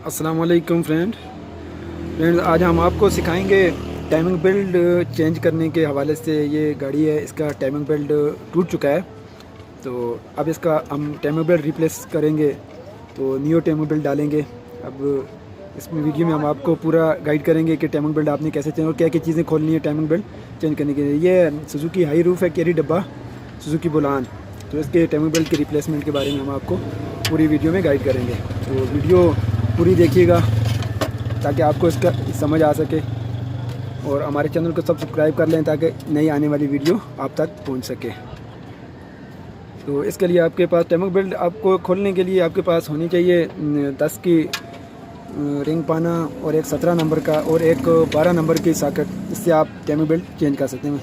अस्सलाम वालेकुम फ्रेंड्स, आज हम आपको सिखाएंगे टाइमिंग बेल्ट चेंज करने के हवाले से। ये गाड़ी है, इसका टाइमिंग बेल्ट टूट चुका है, तो अब इसका हम टाइमिंग बेल्ट रिप्लेस करेंगे, तो न्यू टाइमिंग बेल्ट डालेंगे। अब इस वीडियो में हम आपको पूरा गाइड करेंगे कि टाइमिंग बेल्ट आपने कैसे चेंज और क्या क्या चीज़ें खोलनी है टाइमिंग बेल्ट चेंज करने के लिए। ये सुजुकी हाई रूफ है, कैरी डब्बा सुजुकी बुलान, तो इसके टाइमिंग बेल्ट के रिप्लेसमेंट के बारे में हम आपको पूरी वीडियो में गाइड करेंगे। तो वीडियो पूरी देखिएगा ताकि आपको इसका समझ आ सके, और हमारे चैनल को सब्सक्राइब कर लें ताकि नई आने वाली वीडियो आप तक पहुंच सके। तो इसके लिए आपके पास टाइमिंग बेल्ट आपको खोलने के लिए आपके पास होनी चाहिए 10 की रिंग पाना, और एक 17 नंबर का, और एक 12 नंबर की सॉकेट। इससे आप टाइमिंग बेल्ट चेंज कर सकते हैं।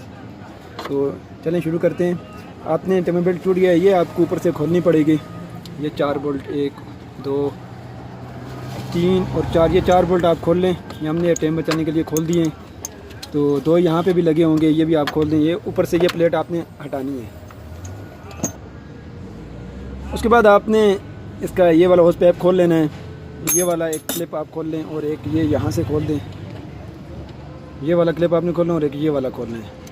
तो चलें शुरू करते हैं। आपने टाइमिंग बेल्ट टूट गया है, ये आपको ऊपर से खोलनी पड़ेगी। ये 4 बोल्ट, 1 2 3 और 4, ये 4 बोल्ट आप खोल लें। ये हमने टाइम बचाने के लिए खोल दिए हैं। तो 2 यहाँ पे भी लगे होंगे, ये भी आप खोल दें। ये ऊपर से ये प्लेट आपने हटानी है। उसके बाद आपने इसका ये वाला होस पैप खोल लेना है। ये वाला एक क्लिप आप खोल लें, और एक ये यहाँ से खोल दें। ये वाला क्लिप आपने खोलना, और एक ये वाला खोलना है।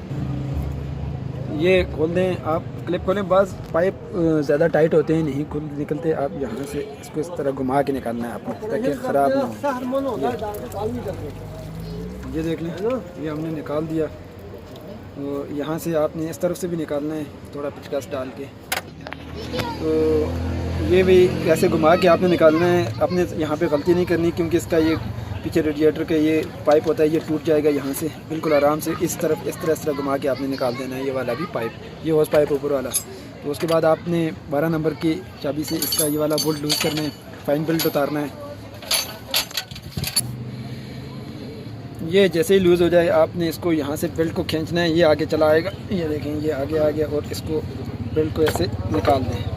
ये खोल दें, आप क्लिप खोलें। बस पाइप ज़्यादा टाइट होते हैं, नहीं खुल निकलते। आप यहाँ से इसको इस तरह घुमा के निकालना है आपको, ताकि ख़राब ना हो। ये देख लें, ये हमने निकाल दिया। तो यहाँ से आपने इस तरफ से भी निकालना है, थोड़ा पिचकास डाल के। तो ये भी ऐसे घुमा के आपने निकालना है। आपने यहाँ पे गलती नहीं करनी, क्योंकि इसका ये पीछे रेडिएटर का ये पाइप होता है, ये टूट जाएगा यहाँ से। बिल्कुल आराम से इस तरह घुमा के आपने निकाल देना है। ये वाला भी पाइप, ये हॉस पाइप ऊपर वाला। तो उसके बाद आपने 12 नंबर की चाबी से इसका ये वाला बोल्ट लूज़ करना है, फाइन बेल्ट उतारना है। ये जैसे ही लूज़ हो जाए, आपने इसको यहाँ से बेल्ट को खींचना है। ये आगे चला आएगा, ये देखें, ये आगे आ गया, और इसको बेल्ट को ऐसे निकाल दें।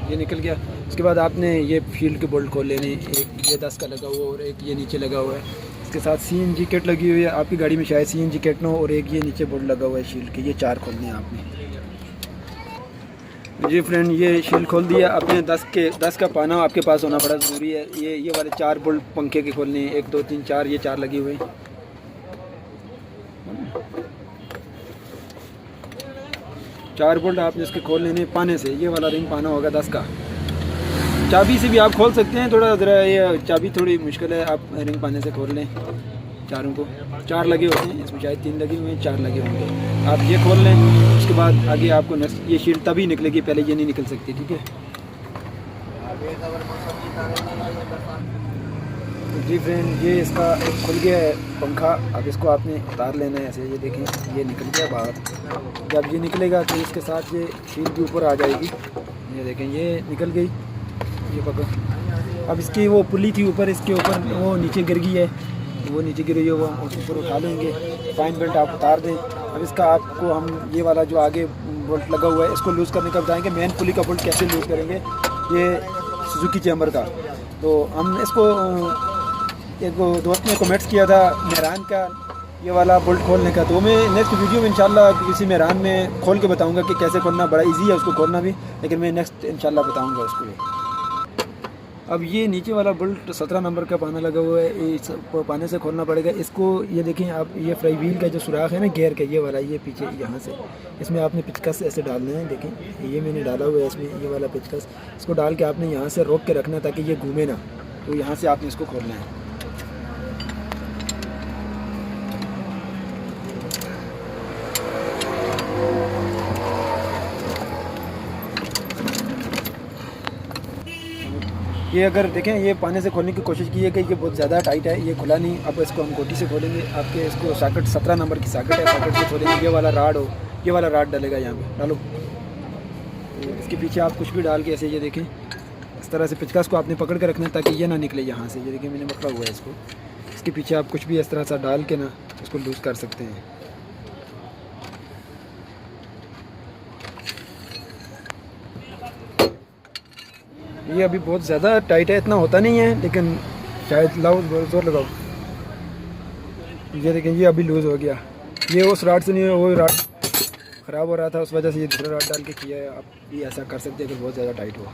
ये निकल गया। उसके बाद आपने ये फील्ड के बोल्ट खोल लेने, एक ये 10 का लगा हुआ, और एक ये नीचे लगा हुआ है। इसके साथ CNG किट लगी हुई है। आपकी गाड़ी में शायद CNG किट ना हो, और एक ये नीचे बोल्ट लगा हुआ है शील्ड के। ये 4 खोलने हैं आपने। जी फ्रेंड, ये शील्ड खोल दिया। अपने 10 का पाना आपके पास होना बड़ा ज़रूरी है। ये वाले 4 बोल्ट पंखे के खोलने हैं, 1 2 3 4, ये 4 लगे हुए हैं। 4 बोल्ट आपने इसके खोल लेने पाने से। ये वाला रिंग पाना होगा 10 का। चाबी से भी आप खोल सकते हैं, थोड़ा ज़रा ये चाबी थोड़ी मुश्किल है। आप रिंग पाने से खोल लें चारों को। 4 लगे होते हैं, इसमें शायद 3 लगे हुए हैं, 4 लगे होंगे। आप ये खोल लें। उसके बाद आगे आपको नेक्स्ट ये शील्ड तभी निकलेगी, पहले ये नहीं निकल सकती, ठीक है। जी फ्रेंड, ये इसका खुल गया है पंखा। अब इसको आपने उतार लेना है ऐसे। ये देखें, ये निकल गया बाहर। जब ये निकलेगा तो इसके साथ ये शील्ड भी ऊपर आ जाएगी। ये देखें, ये निकल गई। ये पकड़ो। अब इसकी वो पुली थी ऊपर, इसके ऊपर वो नीचे गिर गई है। वो नीचे गिरी है, वो ऊपर उठा लेंगे। फाइन बेल्ट आप उतार दें। अब इसका आपको हम ये वाला जो आगे बोल्ट लगा हुआ है, इसको लूज़ करने का बताएंगे। मेन पुली का बोल्ट कैसे लूज़ करेंगे, ये सुजुकी चैम्बर का। तो हम इसको एक दोस्त ने कमेंट्स किया था मेहरान का ये वाला बोल्ट खोलने का। तो मैं नेक्स्ट वीडियो में इंशाल्लाह किसी मेहरान में खोल के बताऊंगा कि कैसे खोलना। बड़ा इजी है उसको खोलना भी, लेकिन मैं नेक्स्ट इंशाल्लाह बताऊंगा उसको भी। अब ये नीचे वाला बोल्ट 17 नंबर का पाना लगा हुआ है, इस पाने से खोलना पड़ेगा इसको। ये देखें आप, ये फ्लाई व्हील का जो सुराख है ना गियर का, ये वाला, ये पीछे यहाँ से इसमें आपने पिचकस ऐसे डालना है। देखें, ये मैंने डाला हुआ है इसमें, ये वाला पिचकस। इसको डाल के आपने यहाँ से रोक के रखना है ताकि ये घूमे ना। तो यहाँ से आपने इसको खोलना है। ये अगर देखें, ये पाने से खोलने की कोशिश की है कि ये बहुत ज़्यादा टाइट है, ये खुला नहीं। अब इसको हम गोटी से खोलेंगे। आपके इसको सॉकेट 17 नंबर की सॉकेट है, सॉकेट से खोलेंगे। ये वाला राड हो, ये वाला राड डलेगा यहाँ पे, डालो। तो इसके पीछे आप कुछ भी डाल के ऐसे, ये देखें, इस तरह से पिचकास को आपने पकड़ के रखना है ताकि ये ना निकले यहाँ से। ये देखिए, मैंने पकड़ा हुआ है इसको। इसके पीछे आप कुछ भी इस तरह से डाल के ना इसको लूज़ कर सकते हैं। ये अभी बहुत ज़्यादा टाइट है, इतना होता नहीं है, लेकिन शायद लाओ ज़ोर लगाओ। ये देखें, ये अभी लूज़ हो गया। ये उस राड से नहीं है, वो राड ख़राब हो रहा था, उस वजह से ये दूसरा राड डाल के किया है। आप भी ऐसा कर सकते हैं अगर बहुत ज़्यादा टाइट हो।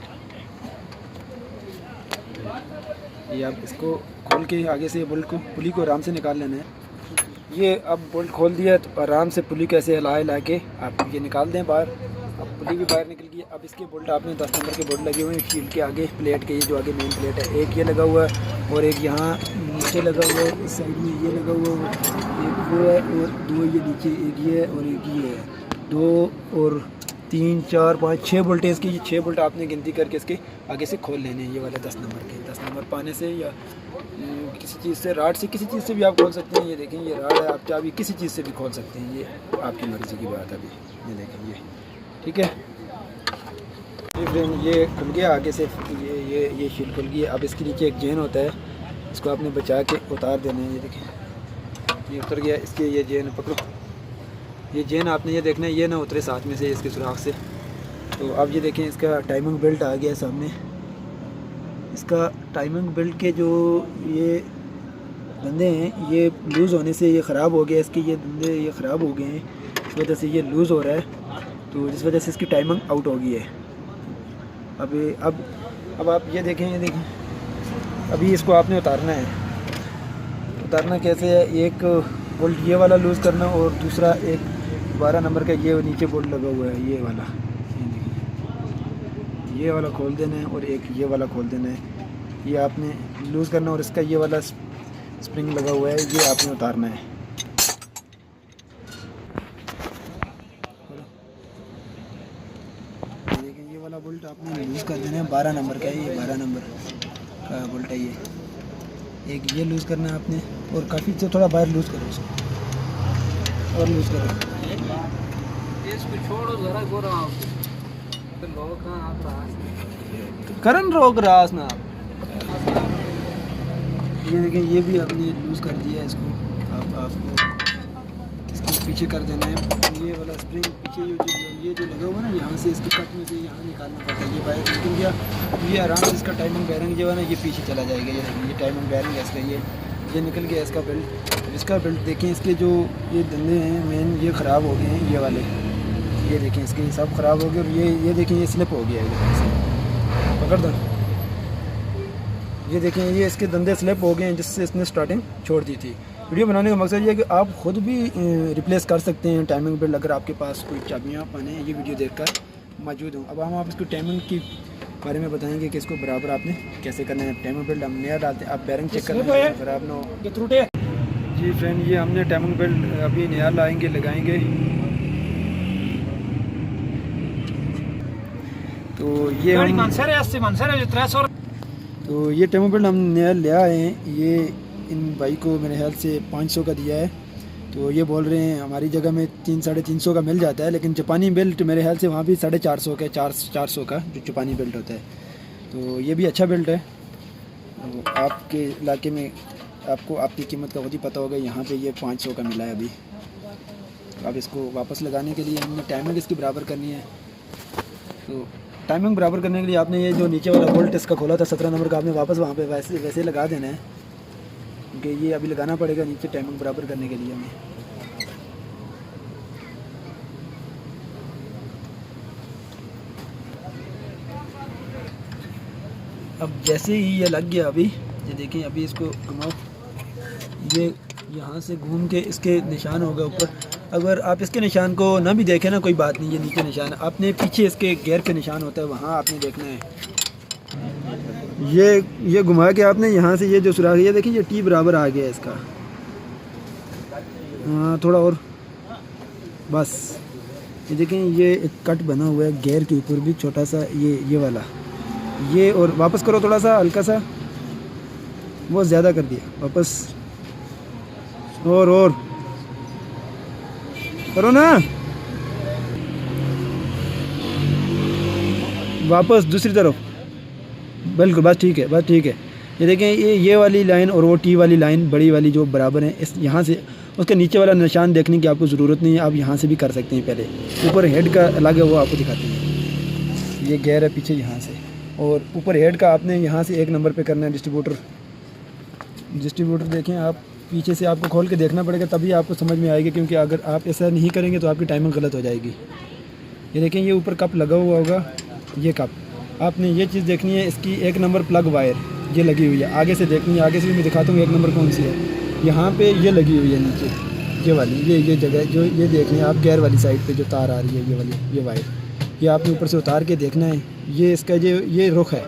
ये आप इसको खोल के आगे से बोल्ट को, पुली को आराम से निकाल लेना है। ये अब बोल्ट खोल दिया तो आराम से पुली को ऐसे हिला के आप ये निकाल दें बाहर। अब पुली भी बाहर निकल गई। अब इसके बोल्ट आपने 10 नंबर के बोल्ट लगे हुए हैं शील्ड के आगे प्लेट के, ये जो आगे मेन प्लेट है, एक ये लगा हुआ है और एक यहाँ नीचे लगा हुआ है, इस साइड में ये लगा हुआ है, एक वो है और दो ये नीचे, एक ये है और एक ये है। 2 और 3 4 5 6 बोल्ट है इसकी। ये 6 बोल्ट आपने गिनती करके इसके आगे से खोल लेने हैं, ये वाले 10 नंबर के। 10 नंबर पाने से या किसी चीज़ से, राड से, किसी चीज़ से भी आप खोल सकते हैं। ये देखें ये राड है, आप चाबी किसी चीज़ से भी खोल सकते हैं, ये आपकी मर्ज़ी की बात है। अभी ये देखें ये ठीक है। ये फ्रेंड ये खुल गया आगे से, ये शील्ड खुल गई। अब इसके नीचे एक चेन होता है, इसको आपने बचा के उतार देना है। ये देखें ये उतर गया, इसके ये चेन पकड़ो, ये चेन आपने ये देखना है ये ना उतरे साथ में से इसके सुराख से। तो अब ये देखें इसका टाइमिंग बेल्ट आ गया सामने। इसका टाइमिंग बेल्ट के जो ये धंधे हैं ये लूज़ होने से ये ख़राब हो गया, इसके ये धंधे ये ख़राब हो गए हैं, इस वजह से ये लूज़ हो रहा है, तो जिस वजह से इसकी टाइमिंग आउट हो गई है। अब आप ये देखें अभी इसको आपने उतारना है। उतारना कैसे है, एक बोल्ट ये वाला लूज़ करना और दूसरा एक 12 नंबर का ये नीचे बोल्ट लगा हुआ है, ये वाला खोल देना है और एक ये वाला खोल देना है। ये आपने लूज़ करना और इसका ये वाला स्प्रिंग लगा हुआ है, ये आपने उतारना है। देखिए ये वाला बोल्ट आपने लूज़ कर देना है, 12 नंबर का है, ये 12 नंबर का बोल्ट है। ये एक ये लूज़ करना है आपने और काफ़ी से थोड़ा बाहर लूज़ करो इसको और लूज़ करो। इसको छोड़ो जरा गोरा लोग करन रोक रास ना। ये देखें ये भी आपने लूज़ कर दिया है इसको। आपको इसको पीछे कर देना है, ये वाला स्प्रिंग पीछे ये जो लगा हुआ ना यहाँ से, इसके कट में से यहाँ निकालना पड़ता है। ये बाहर निकल गया, ये आराम से इसका टाइमिंग बैरिंग जो है ना ये पीछे चला जाएगा। ये टाइमिंग बैरिंग है इसका, ये निकल गया इसका बेल्ट। इसका बेल्ट देखें, इसके जो ये धंधे हैं मेन ये ख़राब हो गए हैं, ये वाले ये देखें इसके सब ख़राब हो गए। और ये देखें ये स्लिप हो गया है, पकड़ दो। ये देखें ये इसके धंधे स्लिप हो गए हैं जिससे इसने स्टार्टिंग छोड़ दी थी। वीडियो बनाने का मकसद ये है कि आप ख़ुद भी रिप्लेस कर सकते हैं टाइमिंग बेल्ट अगर आपके पास कोई चाबियाँ पाने ये वीडियो देखकर मौजूद हूँ। अब हम आप इसको टाइमिंग की बारे में बताएंगे कि इसको बराबर आपने कैसे करना है। टाइमिंग बेल्ट हम नया डालते हैं, आप बैरिंग चेक कर लें ख़राब ना हो टूटे। जी फ्रेंड ये हमने टाइमिंग बेल्ट अभी नया लाएँगे लगाएँगे। तो ये तो ये टाइमिंग बेल्ट हम नया लिया है, ये इन भाई को मेरे ख्याल से 500 का दिया है। तो ये बोल रहे हैं हमारी जगह में 300-350 का मिल जाता है, लेकिन जापानी बेल्ट मेरे ख्याल से वहाँ भी 450 का 400 का जो जापानी बेल्ट होता है। तो ये भी अच्छा बेल्ट है। तो आपके इलाके में आपको आपकी कीमत का खुद ही पता होगा, यहाँ पे ये 500 का मिला है अभी। तो अब इसको वापस लगाने के लिए हमने टाइमिंग इसकी बराबर करनी है। तो टाइमिंग बराबर करने के लिए आपने ये जो नीचे वाला बोल्ट इसका खोला था 17 नंबर का, आपने वापस वहाँ पे वैसे लगा देना है, क्योंकि ये अभी लगाना पड़ेगा नीचे टाइमिंग बराबर करने के लिए हमें। अब जैसे ही ये लग गया, अभी ये देखें, अभी इसको घुमाओ, ये यहाँ से घूम के इसके निशान होगा ऊपर। अगर आप इसके निशान को ना भी देखें ना कोई बात नहीं, ये नीचे निशान आपने पीछे इसके गियर पे निशान होता है, वहाँ आपने देखना है। ये घुमा के आपने यहाँ से ये जो सुराख है, ये देखिए ये टी बराबर आ गया इसका। हाँ थोड़ा और बस। ये देखें ये एक कट बना हुआ है गियर के ऊपर भी छोटा सा, ये वाला ये। और वापस करो थोड़ा सा, हल्का सा, बहुत ज़्यादा कर दिया, वापस और करो ना, वापस दूसरी तरफ, बिल्कुल बस ठीक है। ये देखें ये वाली लाइन और वो टी वाली लाइन बड़ी वाली जो बराबर है, इस यहाँ से उसके नीचे वाला निशान देखने की आपको ज़रूरत नहीं है, आप यहाँ से भी कर सकते हैं। पहले ऊपर हेड का अलग है, वो आपको दिखाते हैं। ये गैर है पीछे यहाँ से, और ऊपर हेड का आपने यहाँ से 1 नंबर पे करना है। डिस्ट्रीब्यूटर देखें आप, पीछे से आपको खोल के देखना पड़ेगा, तभी आपको समझ में आएगी, क्योंकि अगर आप ऐसा नहीं करेंगे तो आपकी टाइमिंग गलत हो जाएगी। ये देखें ये ऊपर कप लगा हुआ होगा, ये कप आपने ये चीज़ देखनी है, इसकी 1 नंबर प्लग वायर ये लगी हुई है, आगे से देखनी है, आगे से भी मैं दिखाता हूँ एक नंबर कौन सी है। यहाँ पे ये लगी हुई है नीचे, ये वाली, ये जगह जो ये देखनी है आप, गैर वाली साइड पे जो तार आ रही है ये वाली, ये वाइट, ये आपने ऊपर से उतार के देखना है। ये इसका ये रुख है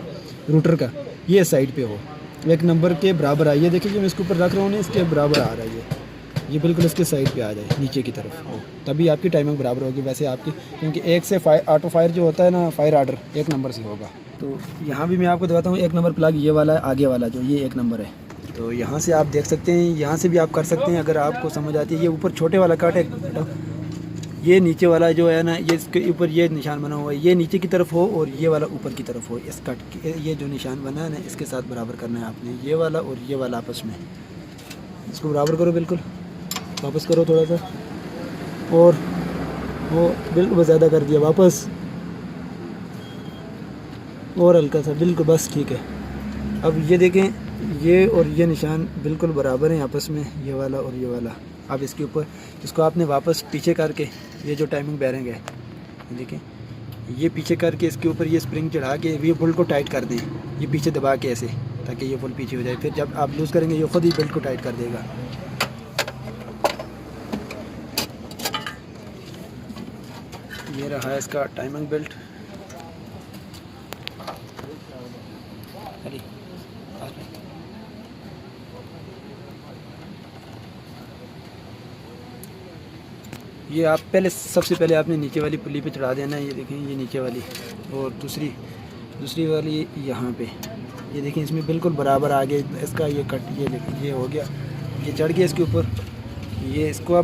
रूटर का, ये साइड पे हो, एक नंबर के बराबर है। ये देखिए जो मैं इसके ऊपर रख रहा हूँ ना, इसके बराबर आ रहा है ये बिल्कुल इसके साइड पे आ जाए नीचे की तरफ हो, तभी आपकी टाइमिंग बराबर होगी। वैसे आपकी, क्योंकि एक से ऑटो फायर जो होता है ना, फायर आर्डर एक नंबर से होगा। तो यहाँ भी मैं आपको दिखाता हूँ, एक नंबर प्लग ये वाला है, आगे वाला जो ये एक नंबर है। तो यहाँ से आप देख सकते हैं, यहाँ से भी आप कर सकते हैं अगर आपको समझ आती है। ये ऊपर छोटे वाला काट है, ये नीचे वाला जो है ना, ये इसके ऊपर ये निशान बना हुआ है, ये नीचे की तरफ हो और ये वाला ऊपर की तरफ हो। इस कट ये जो निशान बना है ना, इसके साथ बराबर करना है आपने, ये वाला और ये वाला आपस में। इसको बराबर करो, बिल्कुल वापस करो थोड़ा सा, और वो बिल्कुल ज़्यादा कर दिया, वापस और हल्का सा, बिल्कुल बस ठीक है। अब ये देखें, ये और ये निशान बिल्कुल बराबर हैं आपस में, ये वाला और ये वाला। अब इसके ऊपर इसको आपने वापस पीछे करके, ये जो टाइमिंग बैरिंग है देखें, ये पीछे करके इसके ऊपर ये स्प्रिंग चढ़ा के ये बोल्ट को टाइट कर दें, ये पीछे दबा के ऐसे, ताकि ये बोल्ट पीछे हो जाए। फिर जब आप लूज़ करेंगे ये खुद ही बेल्ट को टाइट कर देगा। ये रहा है इसका टाइमिंग बेल्ट। ये आप पहले, सबसे पहले आपने नीचे वाली पुली पे चढ़ा देना है। ये देखें, ये नीचे वाली, और दूसरी वाली यहाँ पे, ये देखें इसमें बिल्कुल बराबर आ गया इसका ये कट, ये देखें ये हो गया, ये चढ़ गया इसके ऊपर। ये इसको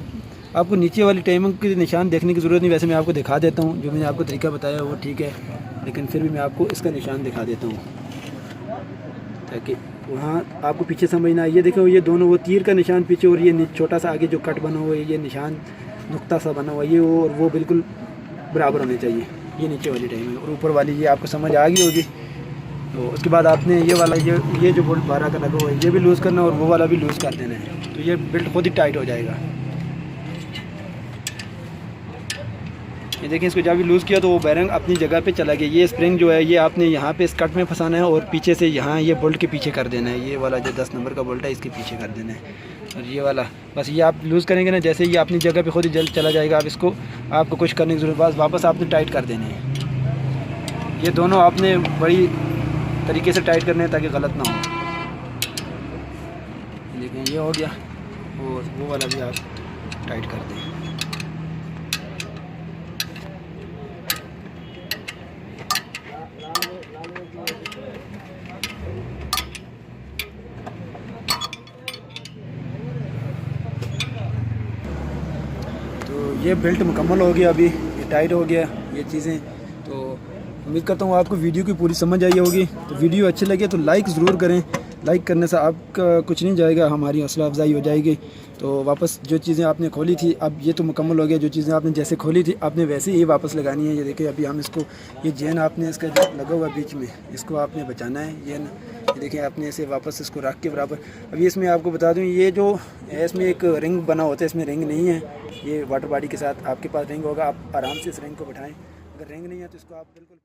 आपको नीचे वाली टाइमिंग के निशान देखने की ज़रूरत नहीं, वैसे मैं आपको दिखा देता हूँ। जो मैंने आपको तरीका बताया वो ठीक है, लेकिन फिर भी मैं आपको इसका निशान दिखा देता हूँ ताकि वहाँ आपको पीछे समझना है। ये देखो, ये दोनों, वो तीर का निशान पीछे और ये छोटा सा आगे जो कट बना हुआ है, ये निशान नुक्ता सा बना हुआ है, ये और वो बिल्कुल बराबर होने चाहिए। ये नीचे वाली टाइमिंग और ऊपर वाली, ये आपको समझ आ गई होगी। तो उसके बाद आपने ये वाला, ये जो बोल्ट 12 का लगा हुआ है, ये भी लूज़ करना और वो वाला भी लूज़ कर देना है, तो ये बेल्ट खुद ही टाइट हो जाएगा। ये देखिए, इसको जब भी लूज़ किया तो वो बैरिंग अपनी जगह पे चला गया। ये स्प्रिंग जो है ये आपने यहाँ पे इस कट में फंसाना है और पीछे से यहाँ ये बोल्ट के पीछे कर देना है। ये वाला जो 10 नंबर का बोल्ट है इसके पीछे कर देना है, और ये वाला बस, ये आप लूज़ करेंगे ना, जैसे ये अपनी जगह पे खुद ही जल्द चला जाएगा। आप इसको, आपको कुछ करने की ज़रूरत, बस वापस आपने टाइट कर देने हैं। ये दोनों आपने बड़ी तरीके से टाइट करने हैं ताकि गलत ना हो। लेकिन ये हो गया, और वो वाला भी आप टाइट कर दें। तो ये बेल्ट मुकम्मल हो गया, अभी ये टाइट हो गया ये चीज़ें। तो उम्मीद करता हूँ आपको वीडियो की पूरी समझ आई होगी। तो वीडियो अच्छी लगे तो लाइक ज़रूर करें, लाइक करने से आपका कुछ नहीं जाएगा, हमारी हौसला अफजाई हो जाएगी। तो वापस जो चीज़ें आपने खोली थी, अब ये तो मुकम्मल हो गया। जो चीज़ें आपने जैसे खोली थी आपने वैसे ही वापस लगानी है। ये देखिए, अभी हम इसको, ये चेन आपने इसका जो लगा हुआ बीच में, इसको आपने बचाना है। ये देखिए, आपने इसे वापस इसको रख के बराबर। अभी इसमें आपको बता दूँ, ये जो है इसमें एक रिंग बना होता है, इसमें रिंग नहीं है। ये वाटर बॉडी के साथ आपके पास रिंग होगा, आप आराम से इस रिंग को बैठाएँ। अगर रिंग नहीं है तो इसको आप बिल्कुल